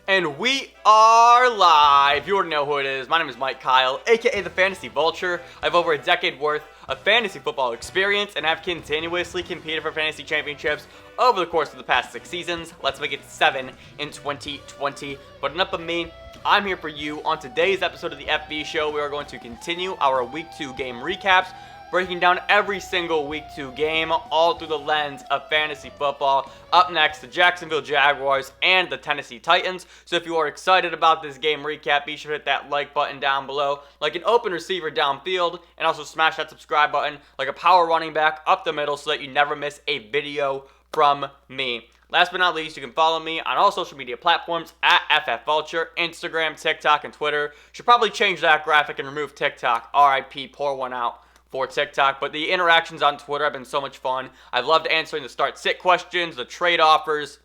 And we are live. You already know who it is. My name is Mike Kyle, aka the Fantasy Vulture. I have over a decade worth of fantasy football experience and have continuously competed for fantasy championships over the course of the past 6 seasons. Let's make it 7 in 2020. But enough of me. I'm here for you. On today's episode of the FB Show, we are going to continue our Week 2 game recaps, breaking down every single Week 2 game, all through the lens of fantasy football. Up next, the Jacksonville Jaguars and the Tennessee Titans. So if you are excited about this game recap, be sure to hit that like button down below, like an open receiver downfield, and also smash that subscribe button like a power running back up the middle so that you never miss a video from me. Last but not least, you can follow me on all social media platforms at FFVulture, Instagram, TikTok, and Twitter. Should probably change that graphic and remove TikTok. RIP, pour one out for TikTok, but the interactions on Twitter have been so much fun. I've loved answering the start-sit questions, the trade offers,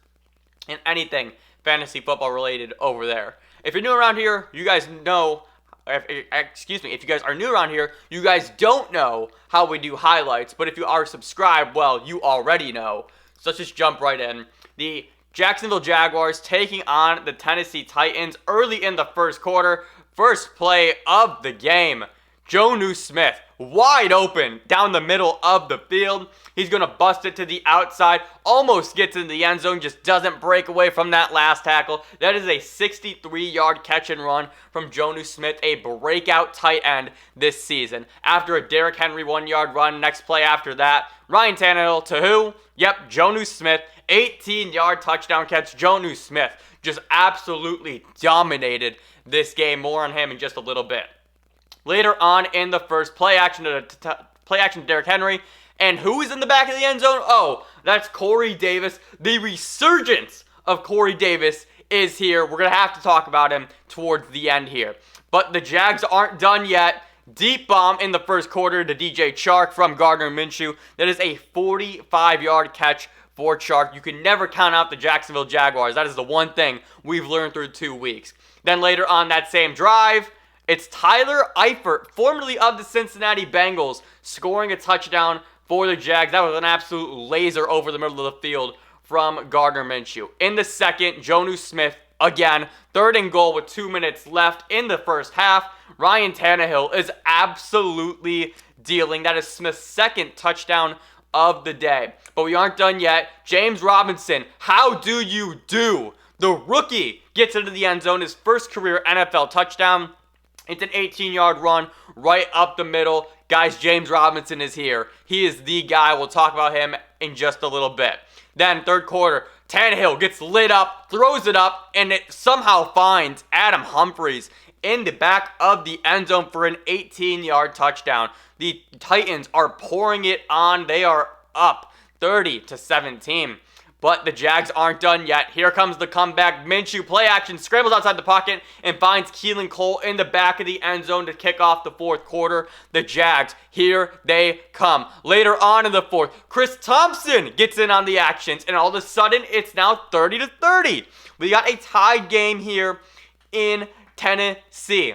and anything fantasy football related over there. If you're new around here, you guys know, if you guys are new around here, you guys don't know how we do highlights, but if you are subscribed, well, you already know. So let's just jump right in. The Jacksonville Jaguars taking on the Tennessee Titans early in the first quarter. First play of the game. Jonnu Smith, wide open down the middle of the field. He's going to bust it to the outside, almost gets in the end zone, just doesn't break away from that last tackle. That is a 63-yard catch and run from Jonnu Smith, a breakout tight end this season. After a Derrick Henry 1-yard run, next play after that, Ryan Tannehill to who? Yep, Jonnu Smith, 18-yard touchdown catch. Jonnu Smith just absolutely dominated this game. More on him in just a little bit. Later on in the first, play action to Derrick Henry. And who is in the back of the end zone? Oh, that's Corey Davis. The resurgence of Corey Davis is here. We're going to have to talk about him towards the end here. But the Jags aren't done yet. Deep bomb in the first quarter to DJ Chark from Gardner Minshew. That is a 45-yard catch for Chark. You can never count out the Jacksonville Jaguars. That is the one thing we've learned through 2 weeks. Then later on that same drive, it's Tyler Eifert, formerly of the Cincinnati Bengals, scoring a touchdown for the Jags. That was an absolute laser over the middle of the field from Gardner Minshew. In the second, Jonnu Smith, again, 3rd and goal with 2 minutes left in the first half. Ryan Tannehill is absolutely dealing. That is Smith's second touchdown of the day. But we aren't done yet. James Robinson, how do you do? The rookie gets into the end zone, his first career NFL touchdown. It's an 18-yard run right up the middle. Guys, James Robinson is here. He is the guy. We'll talk about him in just a little bit. Then, third quarter, Tannehill gets lit up, throws it up, and it somehow finds Adam Humphries in the back of the end zone for an 18-yard touchdown. The Titans are pouring it on. They are up 30-17. But the Jags aren't done yet. Here comes the comeback. Minshew, play action, scrambles outside the pocket and finds Keelan Cole in the back of the end zone to kick off the fourth quarter. The Jags, here they come. Later on in the fourth, Chris Thompson gets in on the actions, and all of a sudden, it's now 30-30. We got a tied game here in Tennessee.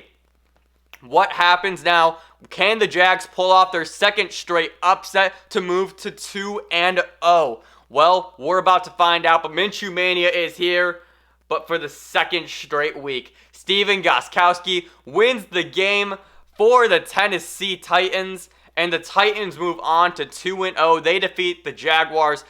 What happens now? Can the Jags pull off their second straight upset to move to 2-0? Well, we're about to find out, but Minshew Mania is here, but for the second straight week. Steven Gostkowski wins the game for the Tennessee Titans, and the Titans move on to 2-0. They defeat the Jaguars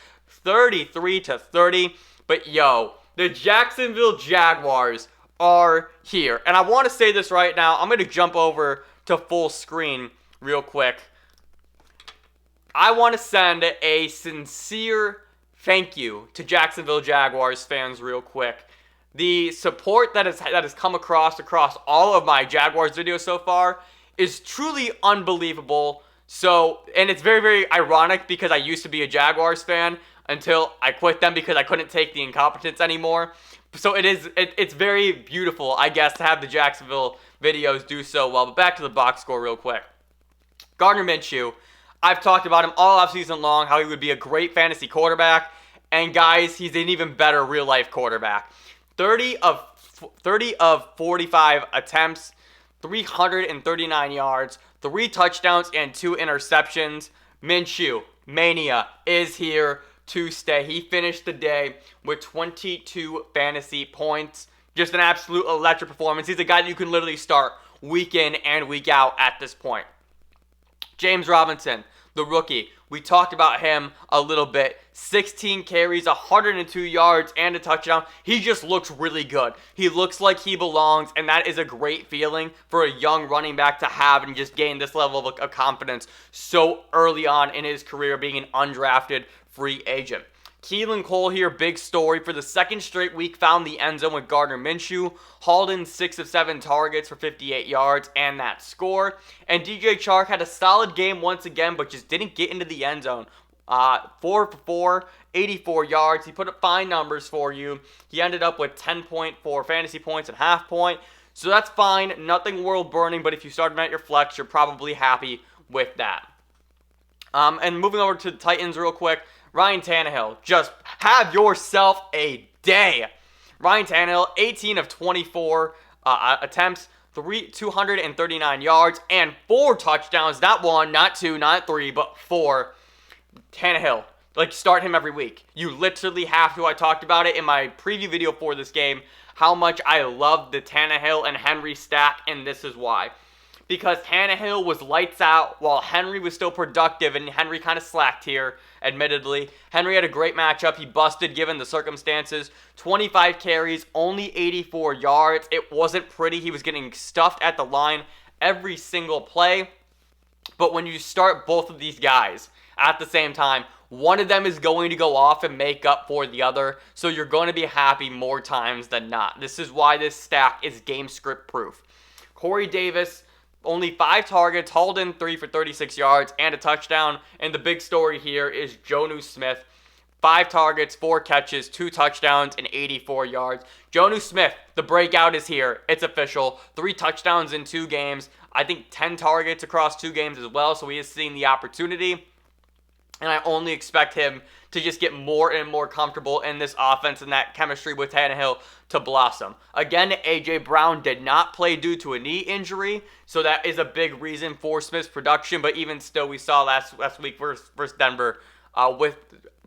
33-30, but yo, the Jacksonville Jaguars are here. And I want to say this right now. I'm going to jump over to full screen real quick. I want to send a sincere thank you to Jacksonville Jaguars fans real quick. The support that has come across all of my Jaguars videos so far is truly unbelievable. So, and it's very, very ironic because I used to be a Jaguars fan until I quit them because I couldn't take the incompetence anymore. So it's very beautiful, I guess, to have the Jacksonville videos do so well. But back to the box score real quick. Gardner Minshew, I've talked about him all offseason long, how he would be a great fantasy quarterback. And guys, he's an even better real-life quarterback. 30 of 45 attempts, 339 yards, 3 touchdowns, and 2 interceptions. Minshew Mania is here to stay. He finished the day with 22 fantasy points. Just an absolute electric performance. He's a guy that you can literally start week in and week out at this point. James Robinson, the rookie. We talked about him a little bit. 16 carries, 102 yards, and a touchdown. He just looks really good. He looks like he belongs, and that is a great feeling for a young running back to have and just gain this level of confidence so early on in his career, being an undrafted free agent. Keelan Cole here, big story. For the second straight week, found the end zone with Gardner Minshew. Hauled in 6 of 7 targets for 58 yards and that score. And DJ Chark had a solid game once again, but just didn't get into the end zone. 4 for 4, 84 yards. He put up fine numbers for you. He ended up with 10.4 fantasy points and half point. So that's fine. Nothing world burning, but if you started him at your flex, you're probably happy with that. And moving over to the Titans real quick. Ryan Tannehill, just have yourself a day. Ryan Tannehill, 18 of 24 attempts, 239 yards, and 4 touchdowns. Not 1, not 2, not 3, but 4. Tannehill, start him every week. You literally have to. I talked about it in my preview video for this game, how much I love the Tannehill and Henry stack, and this is why. Because Tannehill was lights out while Henry was still productive, and Henry kind of slacked here, admittedly. Henry had a great matchup. He busted given the circumstances. 25 carries, only 84 yards. It wasn't pretty. He was getting stuffed at the line every single play. But when you start both of these guys at the same time, one of them is going to go off and make up for the other. So you're going to be happy more times than not. This is why this stack is game script proof. Corey Davis, only 5 targets, hauled in 3 for 36 yards and a touchdown. And the big story here is Jonnu Smith. 5 targets, 4 catches, 2 touchdowns, and 84 yards. Jonnu Smith, the breakout is here. It's official. 3 touchdowns in 2 games. I think 10 targets across 2 games as well. So he is seeing the opportunity. And I only expect him to just get more and more comfortable in this offense and that chemistry with Tannehill to blossom. Again, A.J. Brown did not play due to a knee injury, so that is a big reason for Smith's production. But even still, we saw last week versus Denver with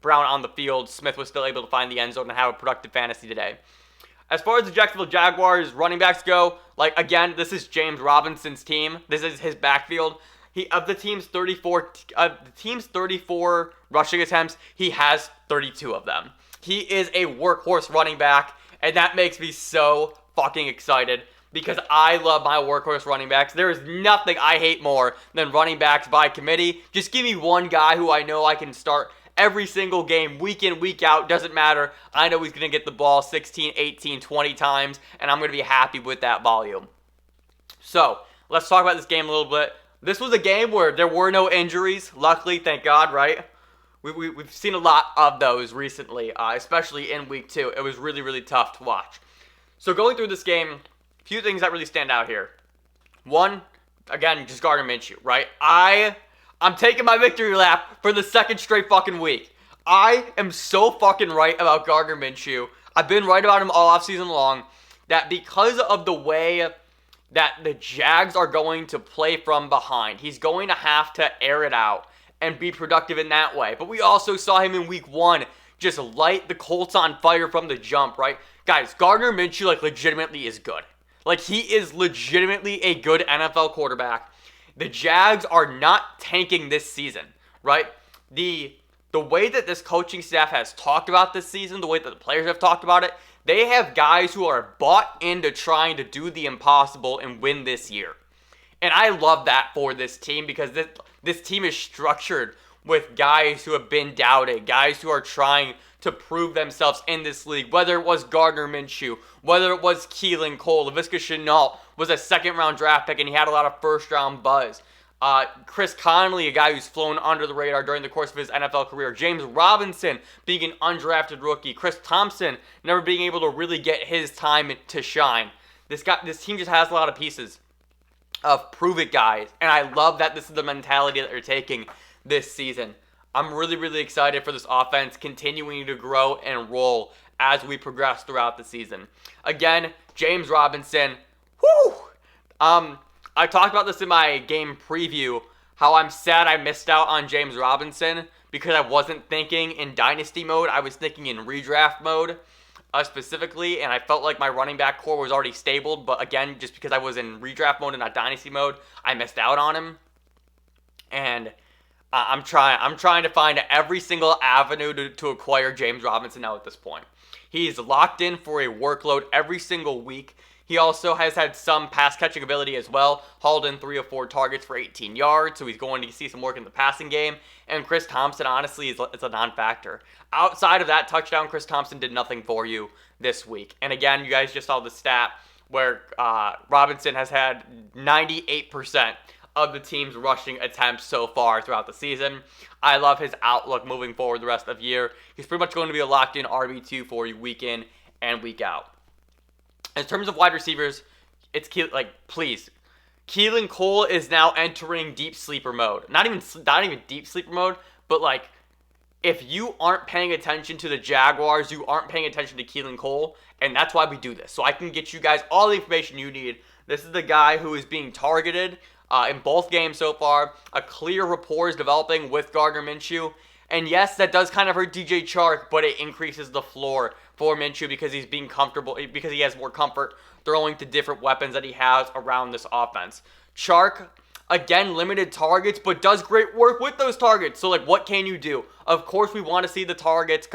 Brown on the field, Smith was still able to find the end zone and have a productive fantasy today. As far as the Jacksonville Jaguars running backs go, again, this is James Robinson's team. This is his backfield. Of the team's 34 rushing attempts, he has 32 of them. He is a workhorse running back, and that makes me so fucking excited because I love my workhorse running backs. There is nothing I hate more than running backs by committee. Just give me one guy who I know I can start every single game, week in, week out. Doesn't matter. I know he's going to get the ball 16, 18, 20 times, and I'm going to be happy with that volume. So, let's talk about this game a little bit. This was a game where there were no injuries. Luckily, thank God, right? We've seen a lot of those recently, especially in week 2. It was really, really tough to watch. So going through this game, a few things that really stand out here. One, again, just Gardner Minshew, right? I'm taking my victory lap for the second straight fucking week. I am so fucking right about Gardner Minshew. I've been right about him all offseason long. That because of the way that the Jags are going to play from behind, he's going to have to air it out and be productive in that way. But we also saw him in week 1 just light the Colts on fire from the jump, right? Guys, Gardner Minshew, legitimately is good. He is legitimately a good NFL quarterback. The Jags are not tanking this season, right? The way that this coaching staff has talked about this season, the way that the players have talked about it, they have guys who are bought into trying to do the impossible and win this year. And I love that for this team because this team is structured with guys who have been doubted, guys who are trying to prove themselves in this league, whether it was Gardner Minshew, whether it was Keelan Cole. Laviska Shenault was a second-round draft pick, and he had a lot of first-round buzz. Chris Conley, a guy who's flown under the radar during the course of his NFL career. James Robinson being an undrafted rookie. Chris Thompson never being able to really get his time to shine. This team just has a lot of pieces of prove-it guys, and I love that this is the mentality that they're taking this season. I'm really, really excited for this offense continuing to grow and roll as we progress throughout the season. Again, James Robinson, whoo! I talked about this in my game preview, how I'm sad I missed out on James Robinson because I wasn't thinking in dynasty mode. I was thinking in redraft mode. specifically, and I felt like my running back core was already stabled, but again, just because I was in redraft mode and not dynasty mode, I missed out on him. And I'm trying to find every single avenue to acquire James Robinson now at this point. He's locked in for a workload every single week. He also has had some pass catching ability as well, hauled in 3 or 4 targets for 18 yards, so he's going to see some work in the passing game. And Chris Thompson, honestly, is a non-factor. Outside of that touchdown, Chris Thompson did nothing for you this week. And again, you guys just saw the stat where Robinson has had 98% of the team's rushing attempts so far throughout the season. I love his outlook moving forward the rest of the year. He's pretty much going to be a locked-in RB2 for you week in and week out. In terms of wide receivers, it's please. Keelan Cole is now entering deep sleeper mode. Not even deep sleeper mode, but if you aren't paying attention to the Jaguars, you aren't paying attention to Keelan Cole, and that's why we do this. So I can get you guys all the information you need. This is the guy who is being targeted in both games so far. A clear rapport is developing with Gardner Minshew. And yes, that does kind of hurt DJ Chark, but it increases the floor for Minshew because he's being comfortable, because he has more comfort throwing to different weapons that he has around this offense. Chark, again, limited targets, but does great work with those targets. So, what can you do? Of course, we want to see the targets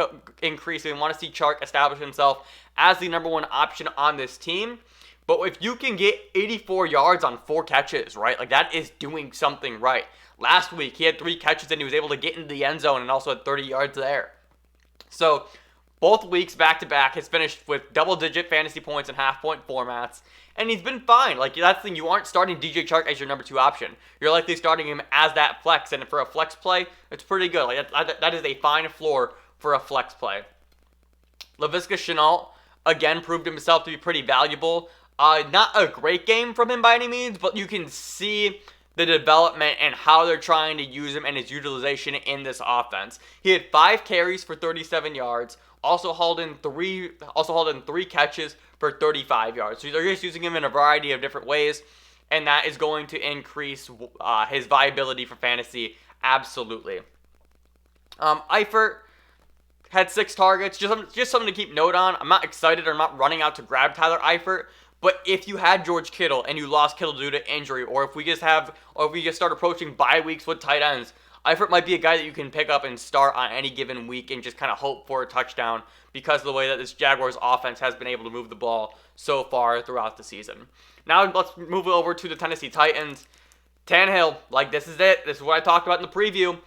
increase. We want to see Chark establish himself as the number 1 option on this team. But if you can get 84 yards on 4 catches, right, that is doing something right. Last week, he had 3 catches and he was able to get into the end zone and also had 30 yards there. So, both weeks back-to-back has finished with double-digit fantasy points in half-point formats, and he's been fine. That's the thing, you aren't starting DJ Chark as your number 2 option. You're likely starting him as that flex, and for a flex play, it's pretty good. That is a fine floor for a flex play. Laviska Shenault, again, proved himself to be pretty valuable. Not a great game from him by any means, but you can see the development and how they're trying to use him and his utilization in this offense. He had 5 carries for 37 yards, also hauled in 3 catches for 35 yards. So they're just using him in a variety of different ways, and that is going to increase his viability for fantasy absolutely. Eifert had 6 targets, just something to keep note on. I'm not excited or I'm not running out to grab Tyler Eifert. But if you had George Kittle and you lost Kittle due to injury, or if we just start approaching bye weeks with tight ends, Eifert might be a guy that you can pick up and start on any given week and just kind of hope for a touchdown because of the way that this Jaguars offense has been able to move the ball so far throughout the season. Now let's move over to the Tennessee Titans. Tannehill, this is it. This is what I talked about in the preview.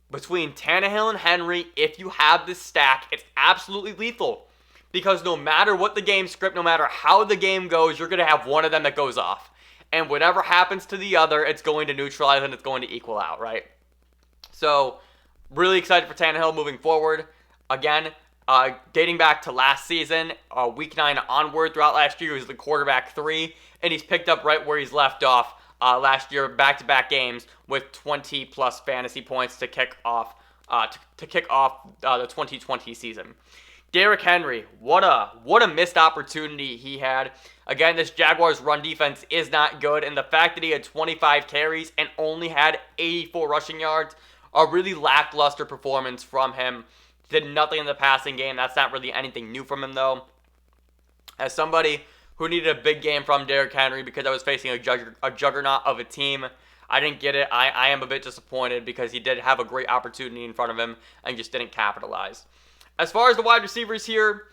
Between Tannehill and Henry, if you have this stack, it's absolutely lethal. Because no matter what the game script, no matter how the game goes, you're going to have one of them that goes off. And whatever happens to the other, it's going to neutralize and it's going to equal out, right? So, really excited for Tannehill moving forward. Again, dating back to last season, week 9 onward throughout last year, he was the quarterback 3. And he's picked up right where he's left off last year, back-to-back games with 20-plus fantasy points to kick off the 2020 season. Derrick Henry, what a missed opportunity he had. Again, this Jaguars run defense is not good, and the fact that he had 25 carries and only had 84 rushing yards, a really lackluster performance from him. Did nothing in the passing game. That's not really anything new from him, though. As somebody who needed a big game from Derrick Henry because I was facing a juggernaut of a team, I didn't get it. I am a bit disappointed because he did have a great opportunity in front of him and just didn't capitalize. As far as the wide receivers here,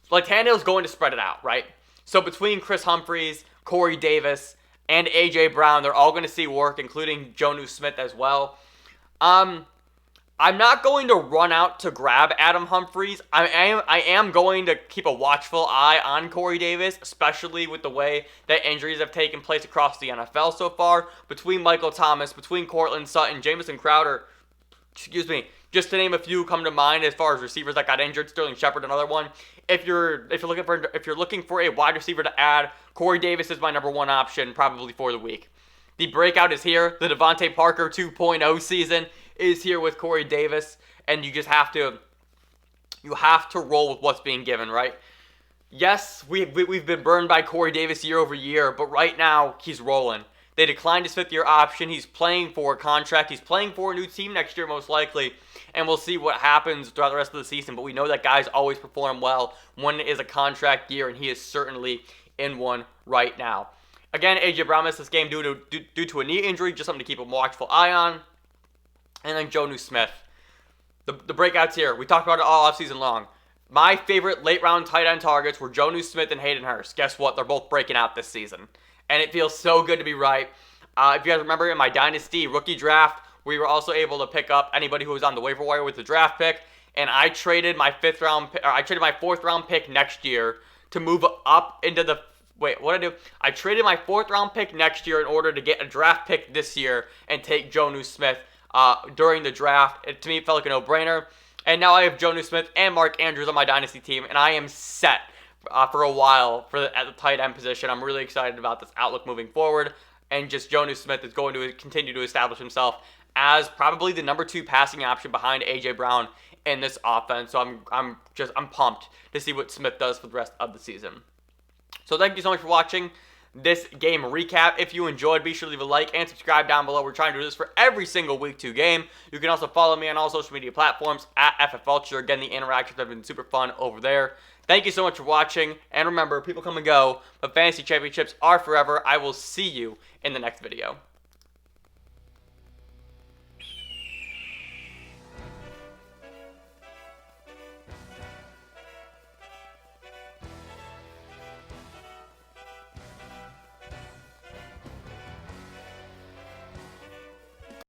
Tannehill's going to spread it out, right? So between Chris Humphries, Corey Davis, and A.J. Brown, they're all going to see work, including Jonnu Smith as well. I'm not going to run out to grab Adam Humphries. I am going to keep a watchful eye on Corey Davis, especially with the way that injuries have taken place across the NFL so far. Between Michael Thomas, between Cortland Sutton, Jamison Crowder, just to name a few come to mind as far as receivers that got injured. Sterling Shepard, another one. If you're looking for a wide receiver to add, Corey Davis is my number 1 option probably for the week. The breakout is here. The Devontae Parker 2.0 season is here with Corey Davis, and you just have to roll with what's being given, right? Yes, we've been burned by Corey Davis year over year, but right now he's rolling. They declined his 5th-year option. He's playing for a contract. He's playing for a new team next year, most likely. And we'll see what happens throughout the rest of the season. But we know that guys always perform well when it is a contract year, and he is certainly in one right now. Again, A.J. Brown missed this game due to a knee injury, just something to keep a watchful eye on. And then Jonnu Smith. The breakouts here. We talked about it all offseason long. My favorite late-round tight end targets were Jonnu Smith and Hayden Hurst. Guess what? They're both breaking out this season. And it feels so good to be right. If you guys remember, in my Dynasty rookie draft, we were also able to pick up anybody who was on the waiver wire with the draft pick. And I traded my 4th-round pick next year to move up into the... Wait, what did I do? I traded my 4th-round pick next year in order to get a draft pick this year and take Jonnu Smith during the draft. To me, it felt like a no-brainer. And now I have Jonnu Smith and Mark Andrews on my Dynasty team, and I am set for a while at the tight end position. I'm really excited about this outlook moving forward. And just Jonnu Smith is going to continue to establish himself as probably the number 2 passing option behind A.J. Brown in this offense. So I'm pumped to see what Smith does for the rest of the season. So thank you so much for watching this game recap. If you enjoyed, be sure to leave a like and subscribe down below. We're trying to do this for every single Week 2 game. You can also follow me on all social media platforms at FFVulture. Again, the interactions have been super fun over there. Thank you so much for watching. And remember, people come and go, but fantasy championships are forever. I will see you in the next video.